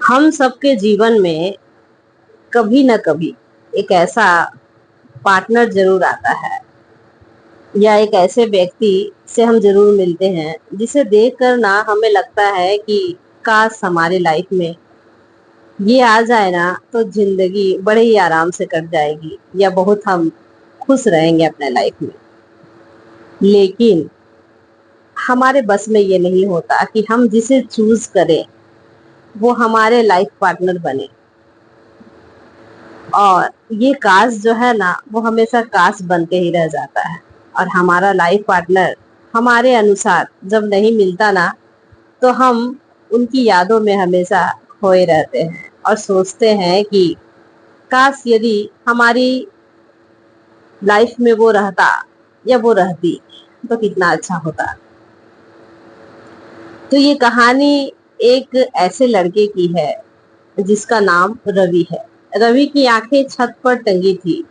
हम सबके जीवन में कभी ना कभी एक ऐसा पार्टनर जरूर आता है या एक ऐसे व्यक्ति से हम जरूर मिलते हैं जिसे देखकर ना हमें लगता है कि काश हमारी लाइफ में ये आ जाए ना तो जिंदगी बड़े ही आराम से कट जाएगी या बहुत हम खुश रहेंगे अपने लाइफ में। लेकिन हमारे बस में ये नहीं होता कि हम जिसे चूज करें वो हमारे लाइफ पार्टनर बने। और ये काश जो है ना वो हमेशा काश बनते ही रह जाता है। और हमारा लाइफ पार्टनर हमारे अनुसार जब नहीं मिलता ना तो हम उनकी यादों में हमेशा खोए रहते हैं और सोचते हैं कि काश यदि हमारी लाइफ में वो रहता या वो रहती तो कितना अच्छा होता। तो ये कहानी एक ऐसे लड़के की है जिसका नाम रवि है। रवि की आंखें छत पर टंगी थी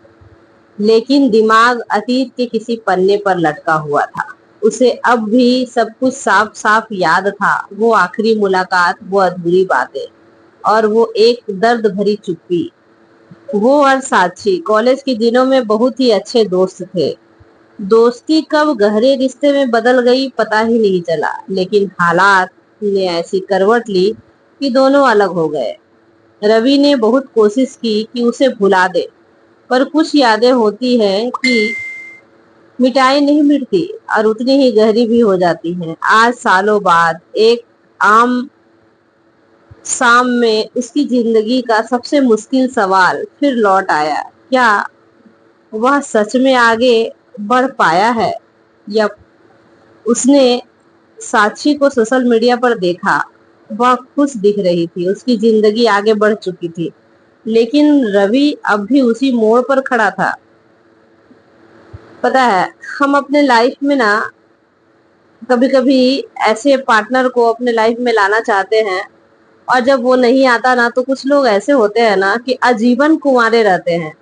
लेकिन दिमाग अतीत के किसी पन्ने पर लटका हुआ था। उसे अब भी सब कुछ साफ साफ याद था, वो आखिरी मुलाकात, वो अधूरी बातें और वो एक दर्द भरी चुप्पी। वो और साक्षी कॉलेज के दिनों में बहुत ही अच्छे दोस्त थे। दोस्ती कब गहरे रिश्ते में बदल गई पता ही नहीं चला, लेकिन हालात ने ऐसी करवट ली कि दोनों अलग हो गए। रवि ने बहुत कोशिश की कि उसे भुला दे, पर कुछ यादें होती हैं कि मिटाई नहीं मिटती और उतनी ही गहरी भी हो जाती हैं। आज सालों बाद एक आम शाम में उसकी जिंदगी का सबसे मुश्किल सवाल फिर लौट आया। क्या वह सच में आगे बढ़ पाया है या उसने साक्षी को सोशल मीडिया पर देखा। वह खुश दिख रही थी, उसकी जिंदगी आगे बढ़ चुकी थी, लेकिन रवि अब भी उसी मोड़ पर खड़ा था। पता है, हम अपने लाइफ में ना कभी कभी ऐसे पार्टनर को अपने लाइफ में लाना चाहते हैं और जब वो नहीं आता ना तो कुछ लोग ऐसे होते हैं ना कि आजीवन कुंवारे रहते हैं,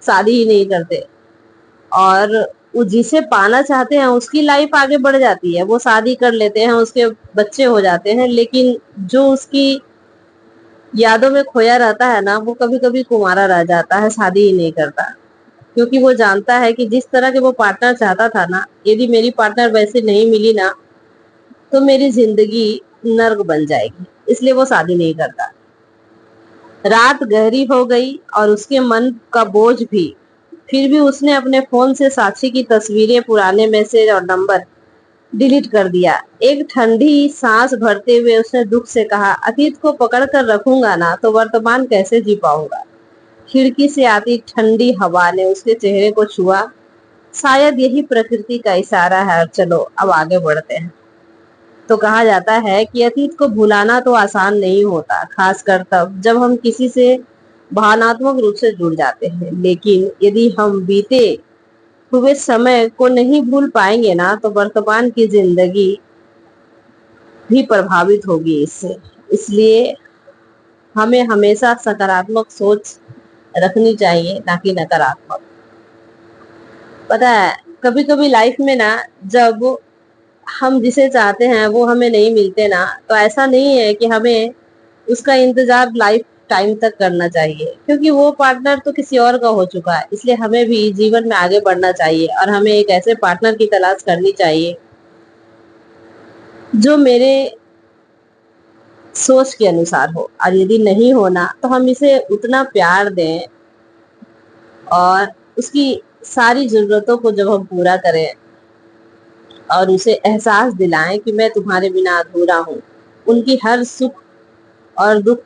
शादी ही नहीं करते। और वो जिसे पाना चाहते हैं उसकी लाइफ आगे बढ़ जाती है, वो शादी कर लेते हैं, उसके बच्चे हो जाते हैं, लेकिन जो उसकी यादों में खोया रहता है ना वो कभी कभी कुंवारा रह जाता है, शादी ही नहीं करता। क्योंकि वो जानता है कि जिस तरह के वो पार्टनर चाहता था ना, यदि मेरी पार्टनर वैसे नहीं मिली ना तो मेरी जिंदगी नर्क बन जाएगी, इसलिए वो शादी नहीं करता। रात गहरी हो गई और उसके मन का बोझ भी। फिर भी उसने अपने फोन से साक्षी की तस्वीरें, पुराने मैसेज और नंबर डिलीट कर दिया। एक ठंडी सांस भरते हुए उसने दुख से कहा, अतीत को पकड़ कर रखूंगा ना तो वर्तमान कैसे जी पाऊंगा। खिड़की से आती ठंडी हवा ने उसके चेहरे को छुआ। शायद यही प्रकृति का इशारा है, और चलो अब आगे बढ़ते हैं। तो कहा जाता है कि अतीत को भुलाना तो आसान नहीं होता, खासकर तब जब हम किसी से भावनात्मक रूप से जुड़ जाते हैं। लेकिन यदि हम बीते हुए समय को नहीं भूल पाएंगे ना तो वर्तमान की जिंदगी भी प्रभावित होगी इससे। इसलिए हमें हमेशा सकारात्मक सोच रखनी चाहिए, ना कि नकारात्मक। पता है, कभी कभी लाइफ में ना जब हम जिसे चाहते हैं वो हमें नहीं मिलते ना तो ऐसा नहीं है कि हमें उसका इंतजार लाइफ टाइम तक करना चाहिए, क्योंकि वो पार्टनर तो किसी और का हो चुका है। इसलिए हमें भी जीवन में आगे बढ़ना चाहिए और हमें एक ऐसे पार्टनर की तलाश करनी चाहिए जो मेरे सोच के अनुसार हो। और यदि नहीं होना तो हम इसे उतना प्यार दें और उसकी सारी जरूरतों को जब हम पूरा करें और उसे एहसास दिलाएं कि मैं तुम्हारे बिना अधूरा हूँ। उनकी हर सुख और दुख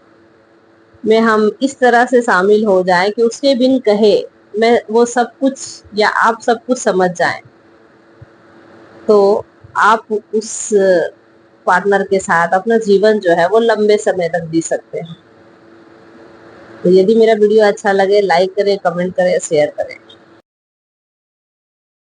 में हम इस तरह से शामिल हो जाएं कि उसके बिन कहे मैं वो सब कुछ या आप सब कुछ समझ जाएं, तो आप उस पार्टनर के साथ अपना जीवन जो है वो लंबे समय तक जी सकते हैं। तो यदि मेरा वीडियो अच्छा लगे लाइक करें, कमेंट करें, शेयर करें।